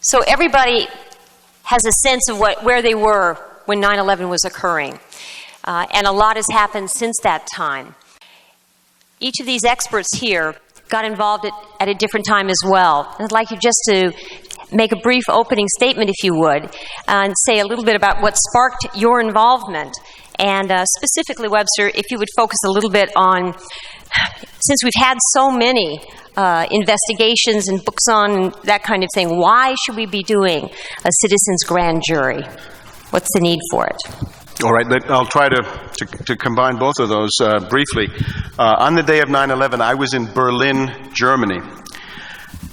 So everybody has a sense of where they were when 9/11 was occurring. And a lot has happened since that time. Each of these experts here got involved at a different time as well. And I'd like you just to make a brief opening statement, if you would, and say a little bit about what sparked your involvement. And specifically, Webster, if you would focus a little bit on, since we've had so many investigations and books on that kind of thing, why should we be doing a citizens' grand jury? What's the need for it? All right, I'll try to combine both of those briefly. On the day of 9/11, I was in Berlin, Germany,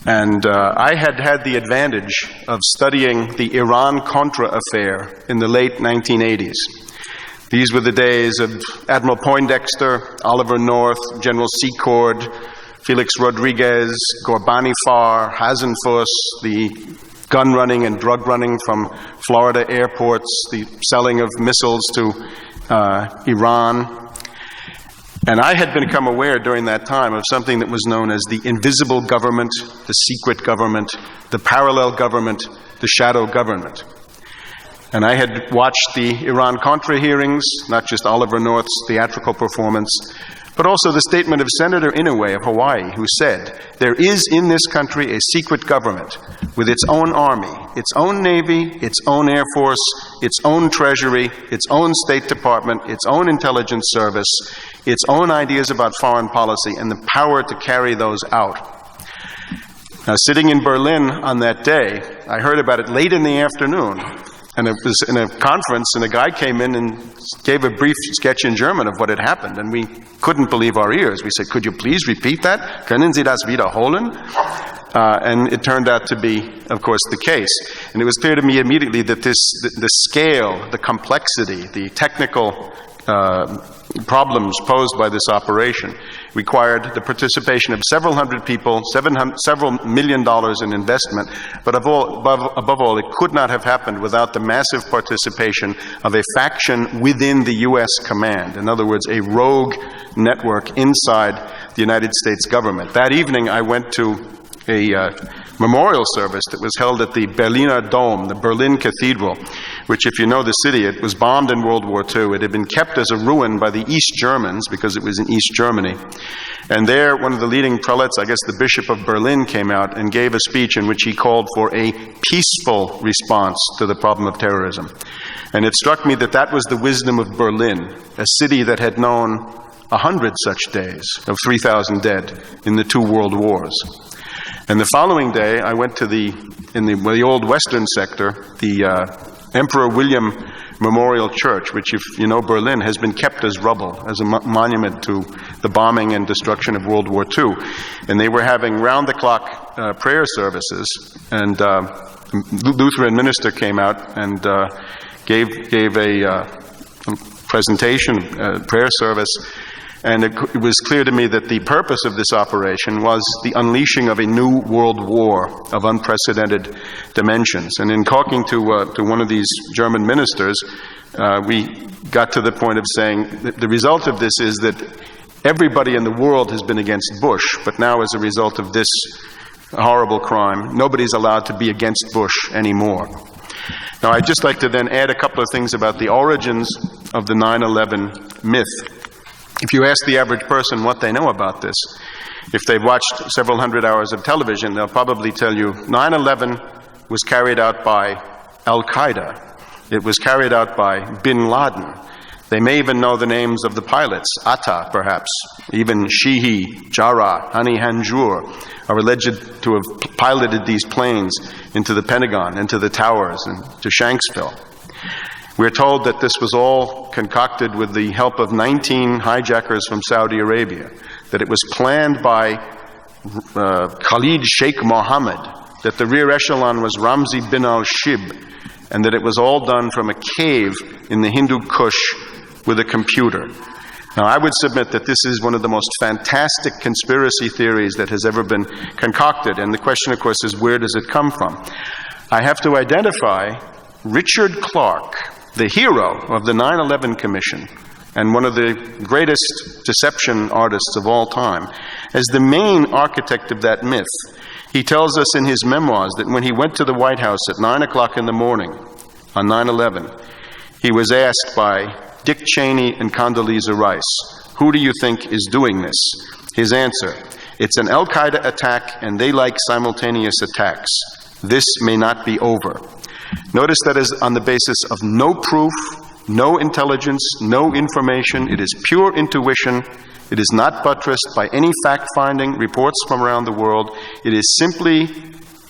and I had the advantage of studying the Iran-Contra affair in the late 1980s. These were the days of Admiral Poindexter, Oliver North, General Secord, Felix Rodriguez, Ghorbanifar, Farr, Hasenfuss, the gun running and drug running from Florida airports, the selling of missiles to Iran. And I had become aware during that time of something that was known as the invisible government, the secret government, the parallel government, the shadow government. And I had watched the Iran-Contra hearings, not just Oliver North's theatrical performance, but also the statement of Senator Inouye of Hawaii, who said, there is in this country a secret government with its own army, its own navy, its own air force, its own treasury, its own State Department, its own intelligence service, its own ideas about foreign policy, and the power to carry those out. Now, sitting in Berlin on that day, I heard about it late in the afternoon. And it was in a conference, and a guy came in and gave a brief sketch in German of what had happened, and we couldn't believe our ears. We said, could you please repeat that? Können Sie das wiederholen? And it turned out to be, of course, the case. And it was clear to me immediately that the scale, the complexity, the technical problems posed by this operation required the participation of several hundred people, several $1 million in investment, but above all, it could not have happened without the massive participation of a faction within the U.S. command. In other words, a rogue network inside the United States government. That evening, I went to a memorial service that was held at the Berliner Dom, the Berlin Cathedral, which, if you know the city, it was bombed in World War II. It had been kept as a ruin by the East Germans because it was in East Germany. And there, one of the leading prelates, I guess the Bishop of Berlin, came out and gave a speech in which he called for a peaceful response to the problem of terrorism. And it struck me that that was the wisdom of Berlin, a city that had known 100 such days of 3,000 dead in the two world wars. And the following day, I went to in the old Western sector, the Emperor William Memorial Church, which, if you know Berlin, has been kept as rubble, as a monument to the bombing and destruction of World War II. And they were having round-the-clock prayer services, and Lutheran minister came out and gave a presentation, prayer service. And it was clear to me that the purpose of this operation was the unleashing of a new world war of unprecedented dimensions. And in talking to one of these German ministers, we got to the point of saying that the result of this is that everybody in the world has been against Bush, but now as a result of this horrible crime, nobody's allowed to be against Bush anymore. Now, I'd just like to then add a couple of things about the origins of the 9/11 myth. If you ask the average person what they know about this, if they've watched several hundred hours of television, they'll probably tell you 9/11 was carried out by Al-Qaeda. It was carried out by bin Laden. They may even know the names of the pilots, Atta perhaps, even Sheehy, Jarrah, Hani Hanjour are alleged to have piloted these planes into the Pentagon, into the towers, and to Shanksville. We're told that this was all concocted with the help of 19 hijackers from Saudi Arabia, that it was planned by Khalid Sheikh Mohammed, that the rear echelon was Ramzi bin al-Shib, and that it was all done from a cave in the Hindu Kush with a computer. Now, I would submit that this is one of the most fantastic conspiracy theories that has ever been concocted, and the question, of course, is where does it come from? I have to identify Richard Clarke, the hero of the 9/11 Commission and one of the greatest deception artists of all time, as the main architect of that myth. He tells us in his memoirs that when he went to the White House at 9 o'clock in the morning on 9/11, he was asked by Dick Cheney and Condoleezza Rice, "Who do you think is doing this?" His answer, "It's an Al-Qaeda attack and they like simultaneous attacks. This may not be over." Notice that is on the basis of no proof, no intelligence, no information. It is pure intuition. It is not buttressed by any fact-finding reports from around the world. It is simply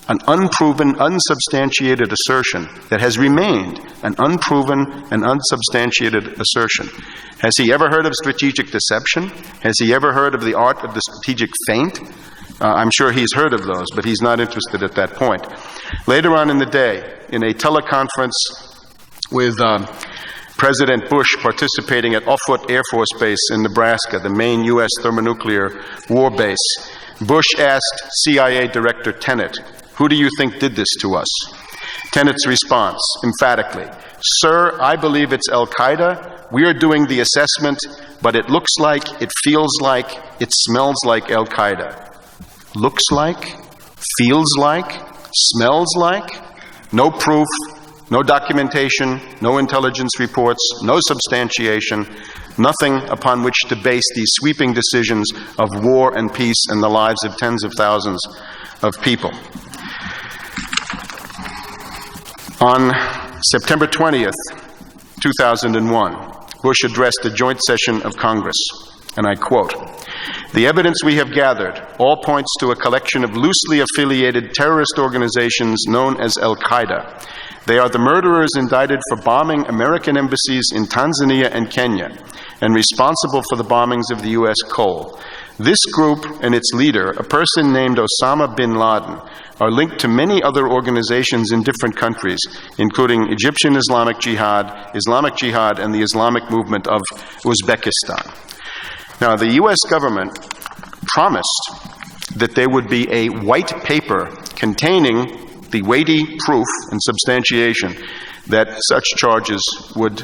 an unproven, unsubstantiated assertion that has remained an unproven and unsubstantiated assertion. Has he ever heard of strategic deception? Has he ever heard of the art of the strategic feint? I'm sure he's heard of those, but he's not interested at that point. Later on in the day, in a teleconference with President Bush participating at Offutt Air Force Base in Nebraska, the main U.S. thermonuclear war base, Bush asked CIA Director Tenet, "Who do you think did this to us?" Tenet's response, emphatically, "Sir, I believe it's Al-Qaeda. We are doing the assessment, but it looks like, it feels like, it smells like Al-Qaeda." Looks like, feels like, smells like, no proof, no documentation, no intelligence reports, no substantiation, nothing upon which to base these sweeping decisions of war and peace and the lives of tens of thousands of people. On September 20th, 2001, Bush addressed a joint session of Congress, and I quote, "The evidence we have gathered all points to a collection of loosely affiliated terrorist organizations known as Al-Qaeda. They are the murderers indicted for bombing American embassies in Tanzania and Kenya and responsible for the bombings of the U.S. Cole. This group and its leader, a person named Osama bin Laden, are linked to many other organizations in different countries, including Egyptian Islamic Jihad, and the Islamic movement of Uzbekistan." Now, the U.S. government promised that there would be a white paper containing the weighty proof and substantiation that such charges would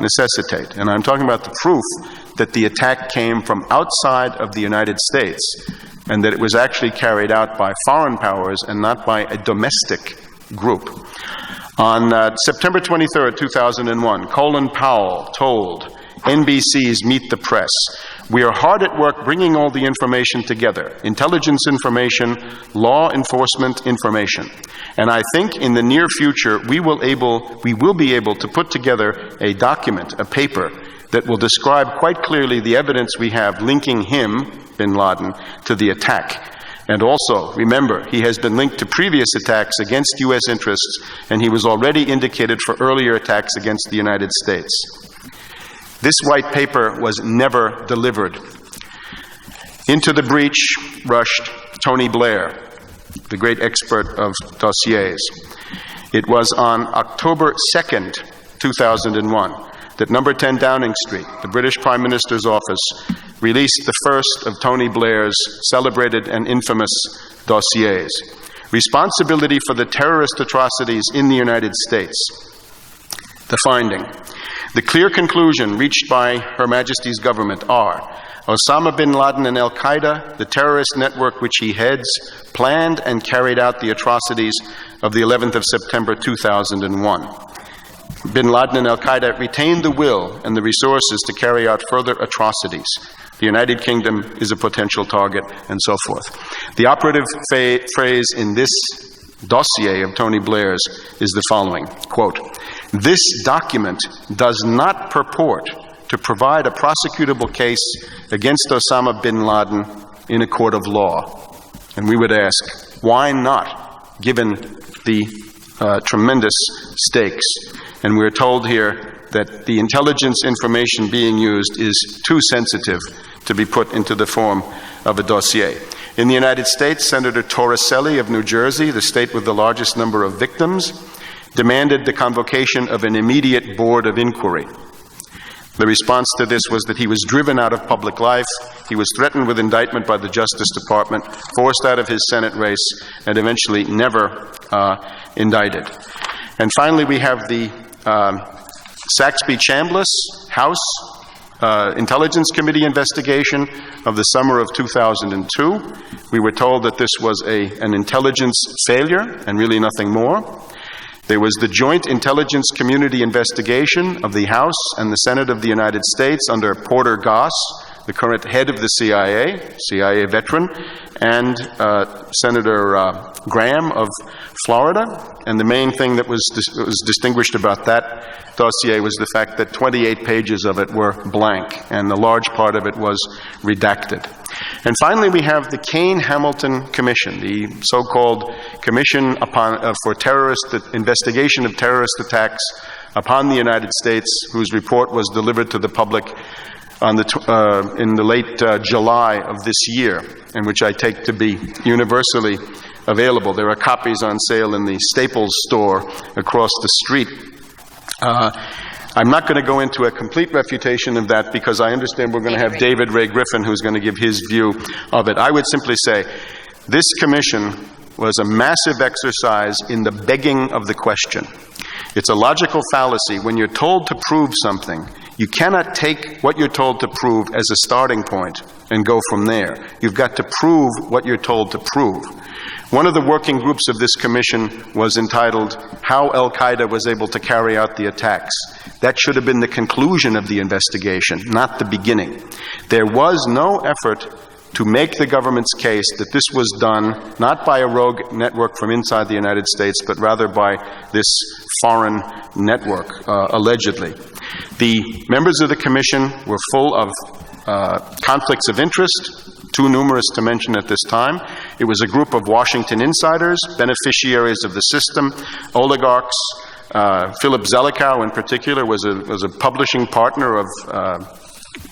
necessitate. And I'm talking about the proof that the attack came from outside of the United States and that it was actually carried out by foreign powers and not by a domestic group. On September 23rd, 2001, Colin Powell told NBC's Meet the Press, "We are hard at work bringing all the information together, intelligence information, law enforcement information. And I think in the near future we will be able to put together a document, a paper, that will describe quite clearly the evidence we have linking him, bin Laden, to the attack. And also, remember, he has been linked to previous attacks against U.S. interests, and he was already indicated for earlier attacks against the United States." This white paper was never delivered. Into the breach rushed Tony Blair, the great expert of dossiers. It was on October 2nd, 2001, that number 10 Downing Street, the British Prime Minister's office, released the first of Tony Blair's celebrated and infamous dossiers. Responsibility for the terrorist atrocities in the United States. The finding. The clear conclusion reached by Her Majesty's government are: Osama bin Laden and Al-Qaeda, the terrorist network which he heads, planned and carried out the atrocities of the 11th of September 2001. Bin Laden and Al-Qaeda retained the will and the resources to carry out further atrocities. The United Kingdom is a potential target, and so forth. The operative phrase in this dossier of Tony Blair's is the following, quote, "This document does not purport to provide a prosecutable case against Osama bin Laden in a court of law." And we would ask, why not, given the tremendous stakes? And we're told here that the intelligence information being used is too sensitive to be put into the form of a dossier. In the United States, Senator Torricelli of New Jersey, the state with the largest number of victims, demanded the convocation of an immediate board of inquiry. The response to this was that he was driven out of public life, he was threatened with indictment by the Justice Department, forced out of his Senate race, and eventually never indicted. And finally, we have the Saxby-Chambliss House Intelligence Committee investigation of the summer of 2002. We were told that this was an intelligence failure and really nothing more. There was the Joint Intelligence Community investigation of the House and the Senate of the United States under Porter Goss, the current head of the CIA veteran, and Senator Graham of Florida. And the main thing that was distinguished about that dossier was the fact that 28 pages of it were blank, and a large part of it was redacted. And finally, we have the Kane-Hamilton Commission, the so-called Commission for Investigation of Terrorist Attacks upon the United States, whose report was delivered to the public in the late July of this year, and which I take to be universally available. There are copies on sale in the Staples store across the street. I'm not going to go into a complete refutation of that because I understand we're going to have David Ray Griffin who's going to give his view of it. I would simply say this commission was a massive exercise in the begging of the question. It's a logical fallacy. When you're told to prove something, you cannot take what you're told to prove as a starting point and go from there. You've got to prove what you're told to prove. One of the working groups of this commission was entitled, How Al-Qaeda Was Able to Carry Out the Attacks. That should have been the conclusion of the investigation, not the beginning. There was no effort to make the government's case that this was done not by a rogue network from inside the United States, but rather by this foreign network, allegedly. The members of the commission were full of conflicts of interest, too numerous to mention at this time. It was a group of Washington insiders, beneficiaries of the system, oligarchs. Philip Zelikow, in particular, was a publishing partner of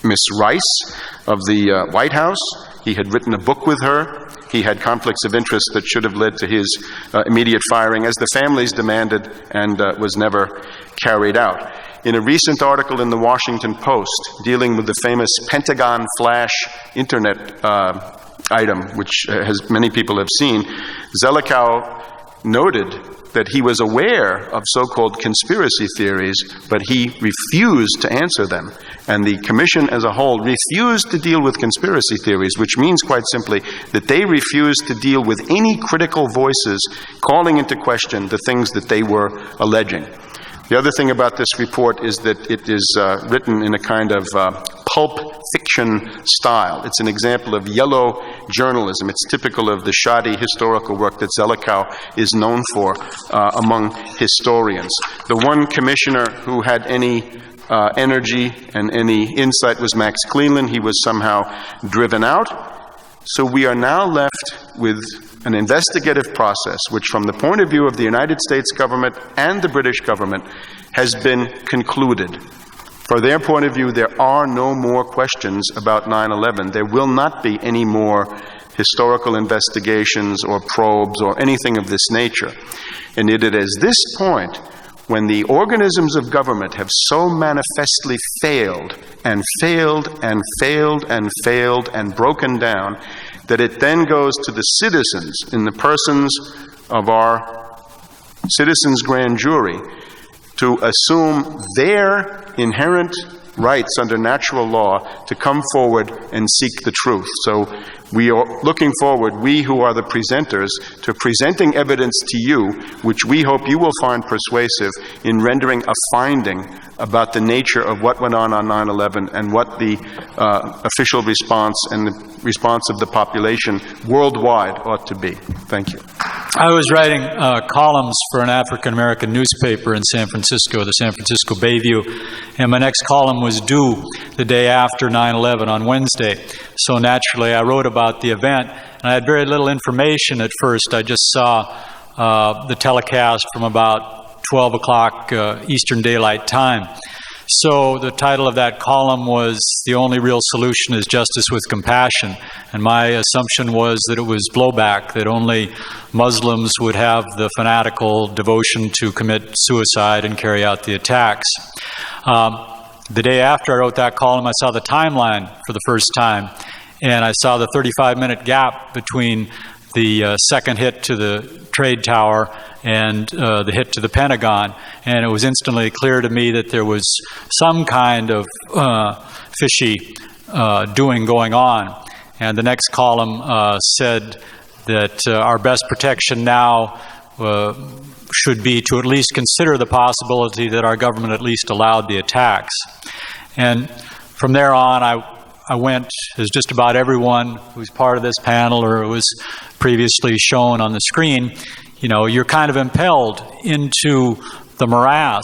Miss Rice of the White House. He had written a book with her. He had conflicts of interest that should have led to his immediate firing, as the families demanded, and was never carried out. In a recent article in the Washington Post dealing with the famous Pentagon Flash Internet item, which many people have seen, Zelikow noted that he was aware of so-called conspiracy theories, but he refused to answer them. And the commission as a whole refused to deal with conspiracy theories, which means quite simply that they refused to deal with any critical voices calling into question the things that they were alleging. The other thing about this report is that it is written in a kind of pulp fiction style. It's an example of yellow journalism. It's typical of the shoddy historical work that Zelikow is known for among historians. The one commissioner who had any energy and any insight was Max Cleland. He was somehow driven out. So we are now left with an investigative process which, from the point of view of the United States government and the British government, has been concluded. For their point of view, there are no more questions about 9/11. There will not be any more historical investigations or probes or anything of this nature. And it is this point, when the organisms of government have so manifestly failed and failed and failed and failed and broken down, that it then goes to the citizens, in the persons of our citizens' grand jury, to assume their inherent rights under natural law to come forward and seek the truth. So we are looking forward, we who are the presenters, to presenting evidence to you, which we hope you will find persuasive in rendering a finding about the nature of what went on 9/11 and what the official response and the response of the population worldwide ought to be. Thank you. I was writing columns for an African-American newspaper in San Francisco, the San Francisco Bayview, and my next column was due the day after 9/11 on Wednesday. So naturally, I wrote about the event, and I had very little information at first. I just saw the telecast from about 12 o'clock Eastern Daylight Time. So the title of that column was "The Only Real Solution is Justice with Compassion." And my assumption was that it was blowback, that only Muslims would have the fanatical devotion to commit suicide and carry out the attacks. The day after I wrote that column, I saw the timeline for the first time, and I saw the 35-minute gap between the second hit to the trade tower and the hit to the Pentagon. And it was instantly clear to me that there was some kind of fishy doing going on. And the next column said that our best protection now should be to at least consider the possibility that our government at least allowed the attacks. And from there on, I went, as just about everyone who's part of this panel or was previously shown on the screen, you know, you're kind of impelled into the morass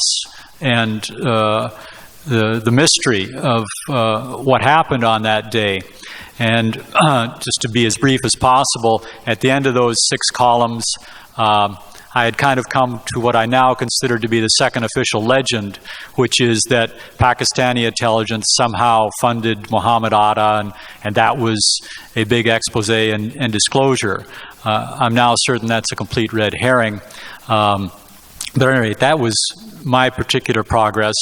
and the mystery of what happened on that day. And just to be as brief as possible, at the end of those 6 columns, I had kind of come to what I now consider to be the second official legend, which is that Pakistani intelligence somehow funded Muhammad Atta, and that was a big expose and disclosure. I'm now certain that's a complete red herring. But at any rate, that was my particular progress.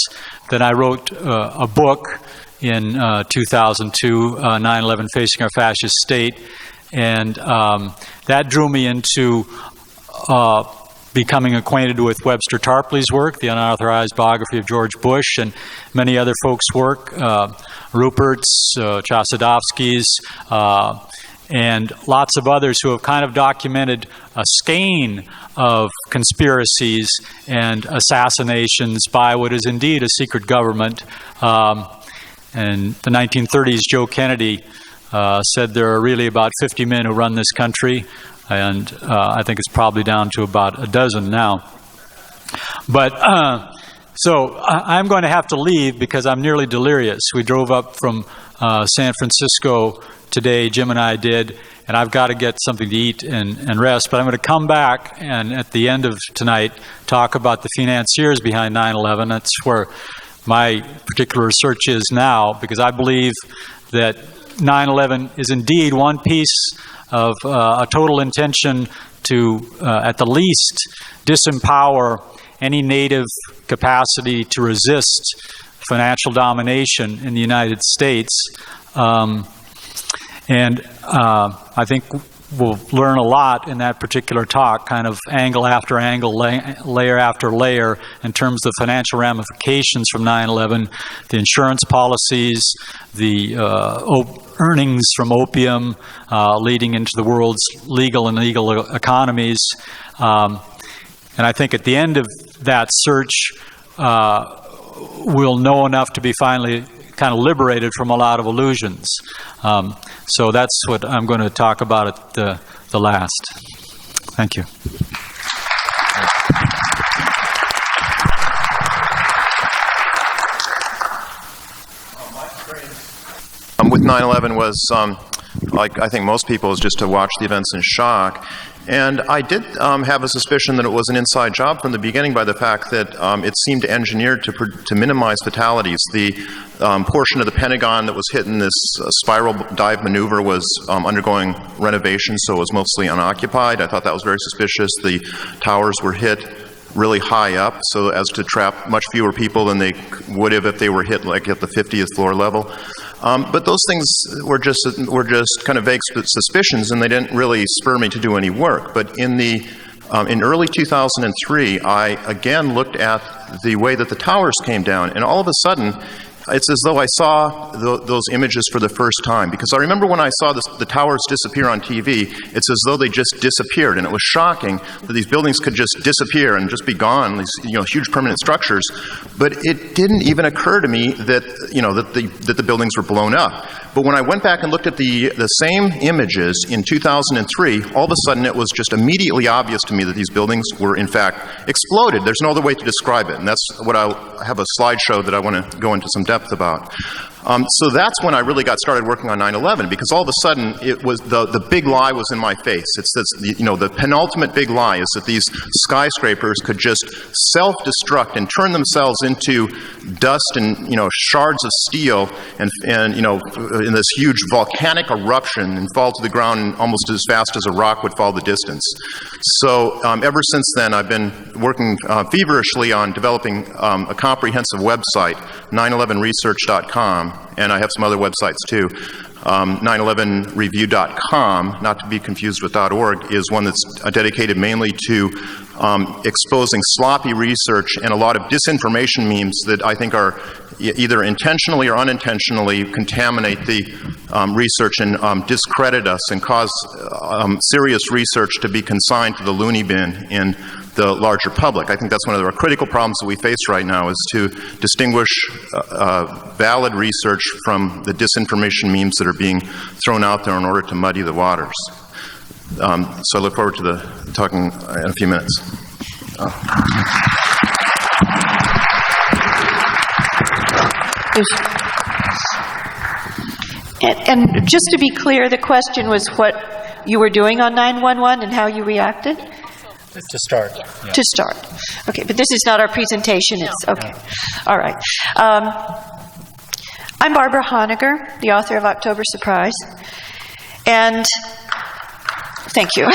Then I wrote a book in 2002, 9/11 Facing Our Fascist State, and that drew me into becoming acquainted with Webster Tarpley's work, the unauthorized biography of George Bush, and many other folks' work, Rupert's, Chossudovsky's, and lots of others who have kind of documented a skein of conspiracies and assassinations by what is indeed a secret government. In the 1930s, Joe Kennedy said there are really about 50 men who run this country, and I think it's probably down to about a dozen now. But so I'm going to have to leave because I'm nearly delirious. We drove up from San Francisco today, Jim and I did, and I've got to get something to eat and rest. But I'm going to come back and at the end of tonight talk about the financiers behind 9/11. That's where my particular research is now, because I believe that 9/11 is indeed one piece of a total intention to, at the least, disempower any native capacity to resist financial domination in the United States. And I think we'll learn a lot in that particular talk, kind of angle after angle, layer after layer, in terms of financial ramifications from 9/11, the insurance policies, the earnings from opium leading into the world's legal and illegal economies. And I think at the end of that search, we'll know enough to be finally kind of liberated from a lot of illusions. So that's what I'm going to talk about at the last. Thank you. With 9/11 was, like I think most people, is just to watch the events in shock. And I did have a suspicion that it was an inside job from the beginning by the fact that it seemed engineered to minimize fatalities. The portion of the Pentagon that was hit in this spiral dive maneuver was undergoing renovation, so it was mostly unoccupied. I thought that was very suspicious. The towers were hit really high up, so as to trap much fewer people than they would have if they were hit like at the 50th floor level. But those things were just kind of vague suspicions, and they didn't really spur me to do any work. But in early 2003, I again looked at the way that the towers came down, and all of a sudden, it's as though I saw those images for the first time. Because I remember when I saw the towers disappear on TV, it's as though they just disappeared, and it was shocking that these buildings could just disappear and just be gone. These huge permanent structures, but it didn't even occur to me that that the buildings were blown up. But when I went back and looked at the same images in 2003, all of a sudden it was just immediately obvious to me that these buildings were in fact exploded. There's no other way to describe it, and that's what I have a slideshow that I want to go into some depth about. So that's when I really got started working on 9/11, because all of a sudden it was the big lie was in my face. It's this, the penultimate big lie is that these skyscrapers could just self-destruct and turn themselves into dust and shards of steel and in this huge volcanic eruption and fall to the ground almost as fast as a rock would fall the distance. So ever since then, I've been working feverishly on developing a comprehensive website, 911research.com. And I have some other websites too. 911review.com, not to be confused with .org, is one that's dedicated mainly to exposing sloppy research and a lot of disinformation memes that I think are either intentionally or unintentionally contaminate the research and discredit us and cause serious research to be consigned to the loony bin in the larger public. I think that's one of the critical problems that we face right now, is to distinguish valid research from the disinformation memes that are being thrown out there in order to muddy the waters. So I look forward to talking in a few minutes. And just to be clear, the question was what you were doing on 911 and how you reacted? To start. Yeah. To start. Okay, but this is not our presentation. It's okay. All right. I'm Barbara Honegger, the author of October Surprise. And thank you.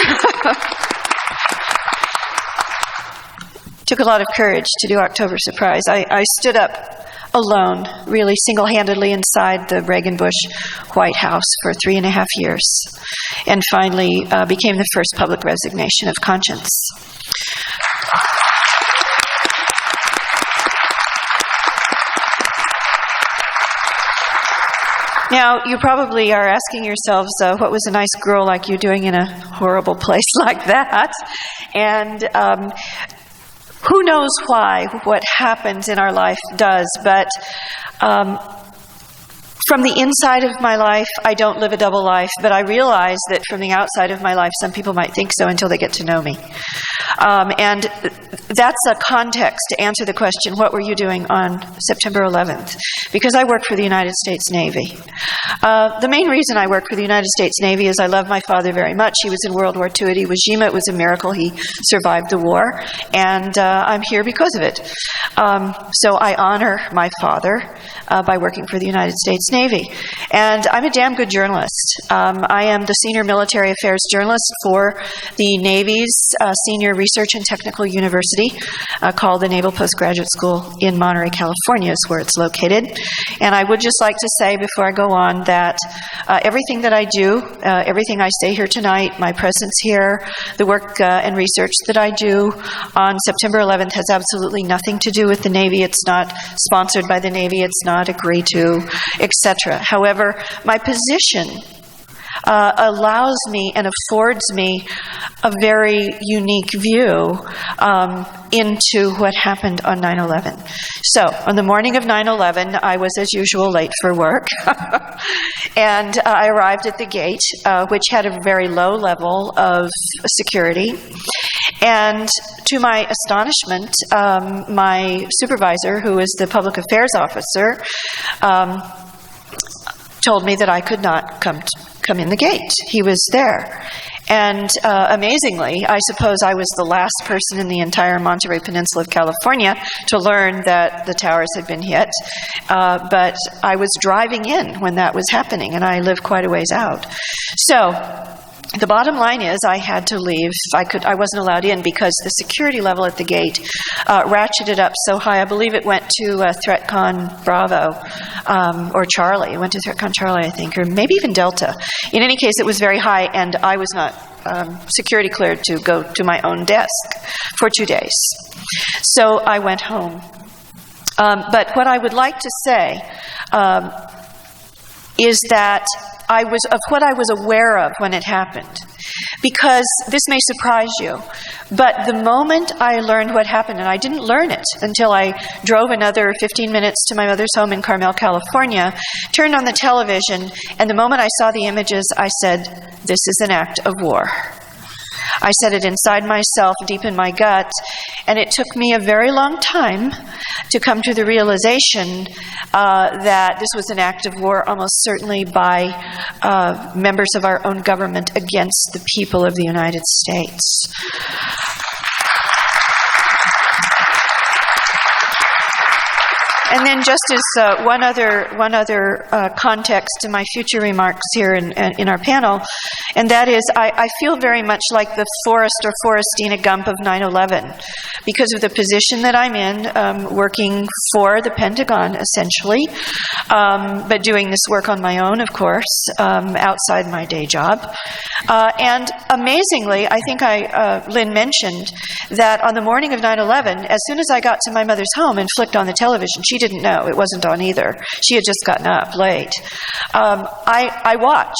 Took a lot of courage to do October Surprise. I stood up alone, really single-handedly inside the Reagan-Bush White House for 3.5 years, and finally became the first public resignation of conscience. Now, you probably are asking yourselves, what was a nice girl like you doing in a horrible place like that? And who knows why what happens in our life does, but from the inside of my life, I don't live a double life, but I realize that from the outside of my life, some people might think so until they get to know me. And that's a context to answer the question, what were you doing on September 11th? Because I work for the United States Navy. The main reason I work for the United States Navy is I love my father very much. He was in World War II at Iwo Jima. It was a miracle he survived the war, and I'm here because of it. So I honor my father by working for the United States Navy. And I'm a damn good journalist. I am the senior military affairs journalist for the Navy's senior research and technical university called the Naval Postgraduate School in Monterey, California is where it's located. And I would just like to say before I go on that everything that I do, everything I say here tonight, my presence here, the work and research that I do on September 11th has absolutely nothing to do with the Navy. It's not sponsored by the Navy. It's not agreed to, etc. However, my position allows me and affords me a very unique view into what happened on 9/11. So, on the morning of 9/11, I was, as usual, late for work. And I arrived at the gate, which had a very low level of security. And to my astonishment, my supervisor, who is the public affairs officer, told me that I could not come in the gate. He was there. And amazingly, I suppose I was the last person in the entire Monterey Peninsula of California to learn that the towers had been hit. But I was driving in when that was happening, and I live quite a ways out. So the bottom line is I had to leave. I wasn't allowed in because the security level at the gate ratcheted up so high. I believe it went to ThreatCon Bravo or Charlie. It went to ThreatCon Charlie, I think, or maybe even Delta. In any case, it was very high, and I was not security cleared to go to my own desk for 2 days. So I went home. But what I would like to say is that what I was aware of when it happened. Because this may surprise you, but the moment I learned what happened, and I didn't learn it until I drove another 15 minutes to my mother's home in Carmel, California, turned on the television, and the moment I saw the images, I said, this is an act of war. I said it inside myself, deep in my gut, and it took me a very long time to come to the realization that this was an act of war, almost certainly by members of our own government against the people of the United States. And then just as one other context to my future remarks here in our panel, and that is I feel very much like the Forrest or Forestina Gump of 9/11 because of the position that I'm in, working for the Pentagon essentially, but doing this work on my own, of course, outside my day job. And amazingly, I think Lynn mentioned that on the morning of 9/11, as soon as I got to my mother's home and flicked on the television, she didn't know. It wasn't on either. She had just gotten up late. I watched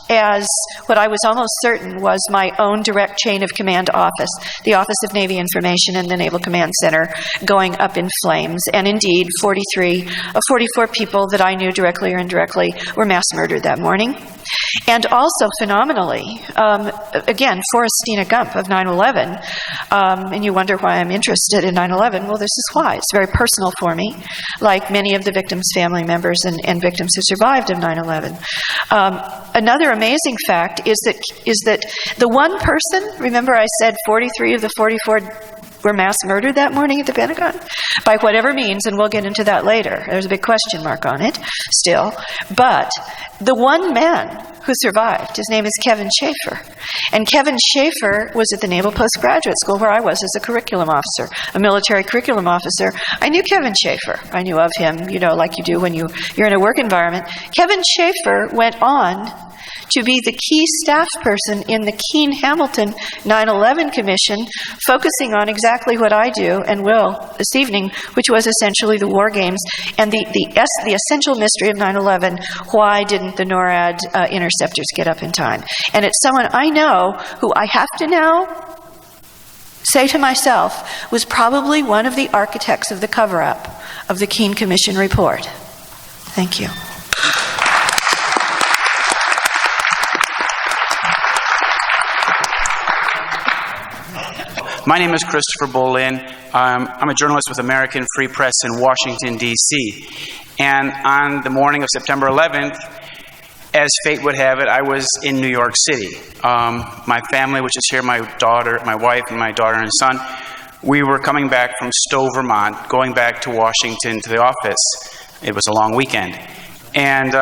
as what I was almost certain was my own direct chain of command office, the Office of Navy Information and the Naval Command Center, going up in flames. And indeed, 43 of 44 people that I knew directly or indirectly were mass murdered that morning. And also, phenomenally, again, Forestina Gump of 9/11, and you wonder why I'm interested in 9/11. Well, this is why. It's very personal for me, like many of the victims' family members and victims who survived of 9/11. Another amazing fact is that the one person, remember I said 43 of the 44 were mass murdered that morning at the Pentagon? By whatever means, and we'll get into that later. There's a big question mark on it still. But the one man who survived, his name is Kevin Schaefer. And Kevin Schaefer was at the Naval Postgraduate School where I was as a curriculum officer, a military curriculum officer. I knew Kevin Schaefer. I knew of him, like you do when you're in a work environment. Kevin Schaefer went on to be the key staff person in the Keene-Hamilton 9/11 Commission, focusing on exactly what I do and will this evening, which was essentially the war games and the essential mystery of 9/11. Why didn't the NORAD interceptors get up in time? And it's someone I know who I have to now say to myself was probably one of the architects of the cover-up of the Keene Commission report. Thank you. My name is Christopher Bolin. I'm a journalist with American Free Press in Washington, D.C. And on the morning of September 11th, as fate would have it, I was in New York City. My family, which is here, my wife, and my daughter and son, we were coming back from Stowe, Vermont, going back to Washington to the office. It was a long weekend. And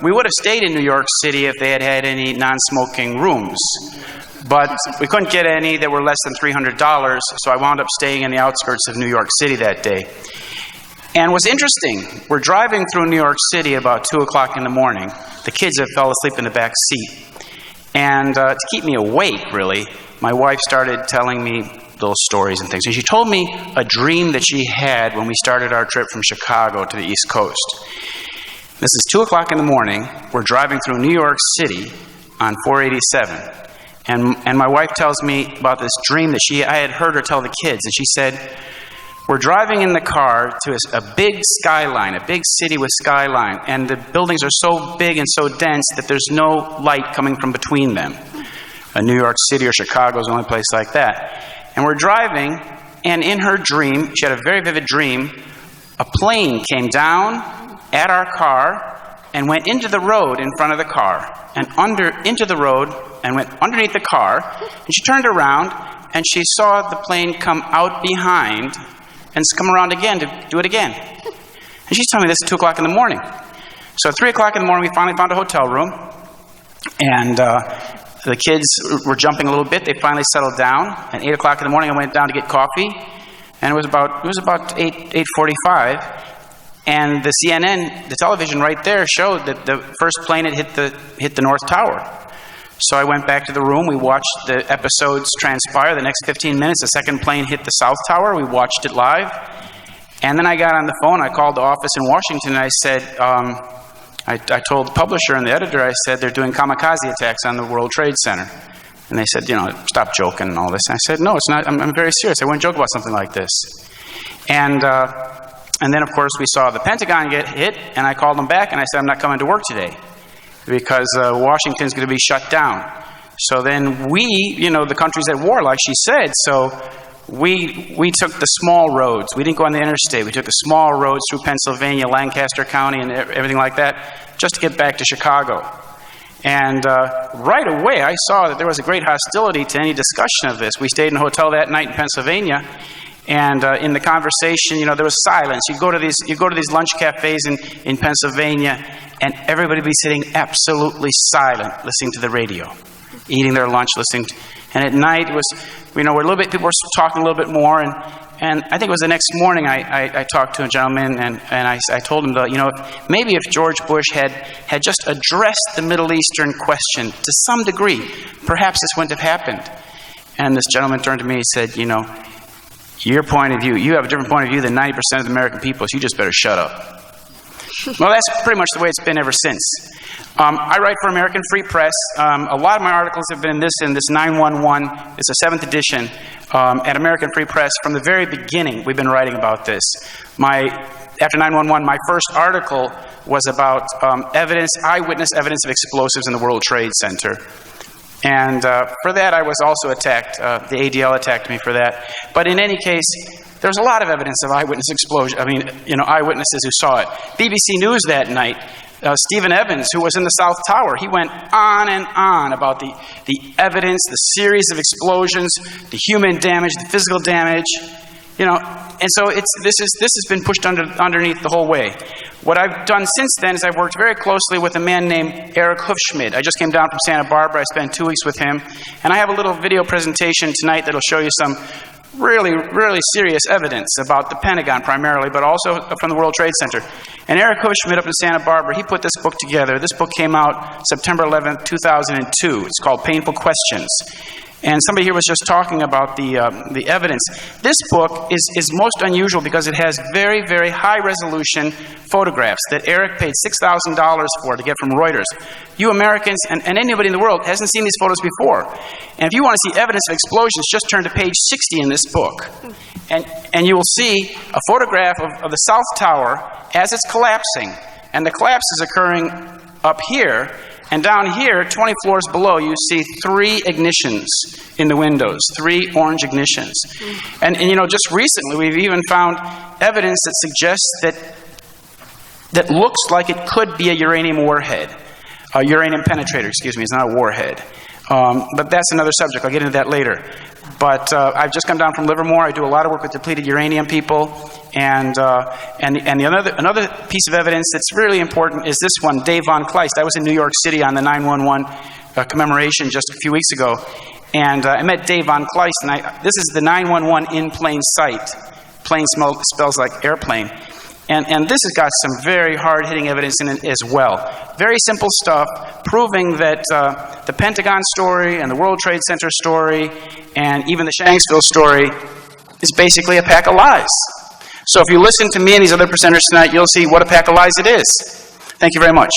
we would have stayed in New York City if they had had any non-smoking rooms. But we couldn't get any that were less than $300, so I wound up staying in the outskirts of New York City that day. And what's interesting, we're driving through New York City about 2 o'clock in the morning. The kids have fell asleep in the back seat. And to keep me awake, really, my wife started telling me little stories and things. And she told me a dream that she had when we started our trip from Chicago to the East Coast. This is 2 o'clock in the morning. We're driving through New York City on 487. And my wife tells me about this dream that I had heard her tell the kids. And she said, we're driving in the car to a big skyline, a big city with skyline. And the buildings are so big and so dense that there's no light coming from between them. New York City or Chicago is the only place like that. And we're driving, and in her dream, she had a very vivid dream, a plane came down at our car and went into the road in front of the car, and into the road, and went underneath the car, and she turned around, and she saw the plane come out behind, and come around again to do it again. And she's telling me this at 2 o'clock in the morning. So at 3 o'clock in the morning, we finally found a hotel room, and the kids were jumping a little bit. They finally settled down, and 8 o'clock in the morning, I went down to get coffee, and it was about 8:45, and the CNN, the television right there, showed that the first plane had hit the North Tower. So I went back to the room. We watched the episodes transpire. The next 15 minutes, the second plane hit the South Tower. We watched it live. And then I got on the phone. I called the office in Washington, and I said, I told the publisher and the editor, I said, they're doing kamikaze attacks on the World Trade Center. And they said, stop joking and all this. And I said, no, it's not. I'm very serious. I wouldn't joke about something like this. And then, of course, we saw the Pentagon get hit, and I called them back, and I said, I'm not coming to work today, because Washington's going to be shut down. So then we, the country's at war, like she said, so we took the small roads. We didn't go on the interstate. We took the small roads through Pennsylvania, Lancaster County, and everything like that, just to get back to Chicago. And right away, I saw that there was a great hostility to any discussion of this. We stayed in a hotel that night in Pennsylvania, And in the conversation, there was silence. You go to these lunch cafes in Pennsylvania, and everybody would be sitting absolutely silent, listening to the radio, eating their lunch, listening. And at night, it was, people were talking a little bit more. And I think it was the next morning I talked to a gentleman, and I told him that, maybe if George Bush had just addressed the Middle Eastern question to some degree, perhaps this wouldn't have happened. And this gentleman turned to me and said, your point of view, you have a different point of view than 90% of the American people, so you just better shut up. Well, that's pretty much the way it's been ever since. I write for American Free Press. A lot of my articles have been in this 911. It's a 7th edition at American Free Press. From the very beginning, we've been writing about this. After 911, my first article was about eyewitness evidence of explosives in the World Trade Center. And for that, I was also attacked. The ADL attacked me for that. But in any case, there's a lot of evidence of eyewitness explosion. Eyewitnesses who saw it. BBC News that night, Stephen Evans, who was in the South Tower, he went on and on about the evidence, the series of explosions, the human damage, the physical damage. And so this has been pushed underneath the whole way. What I've done since then is I've worked very closely with a man named Eric Hufschmid. I just came down from Santa Barbara. I spent 2 weeks with him. And I have a little video presentation tonight that'll show you some really, really serious evidence about the Pentagon primarily, but also from the World Trade Center. And Eric Hufschmid up in Santa Barbara, he put this book together. This book came out September 11th, 2002. It's called Painful Questions. And somebody here was just talking about the evidence. This book is most unusual because it has very, very high-resolution photographs that Eric paid $6,000 for to get from Reuters. You Americans and anybody in the world hasn't seen these photos before. And if you want to see evidence of explosions, just turn to page 60 in this book. And you will see a photograph of the South Tower as it's collapsing. And the collapse is occurring up here. And down here, 20 floors below, you see 3 ignitions in the windows, 3 orange ignitions. And just recently, we've even found evidence that suggests that looks like it could be a uranium warhead. A uranium penetrator, excuse me, it's not a warhead. But that's another subject. I'll get into that later. But I've just come down from Livermore. I do a lot of work with depleted uranium people. And another piece of evidence that's really important is this one, Dave Von Kleist. I was in New York City on the 911 commemoration just a few weeks ago. And I met Dave Von Kleist. And this is the 911 in plain sight. Plain spells like airplane. And this has got some very hard-hitting evidence in it as well. Very simple stuff, proving that the Pentagon story and the World Trade Center story and even the Shanksville story is basically a pack of lies. So if you listen to me and these other presenters tonight, you'll see what a pack of lies it is. Thank you very much.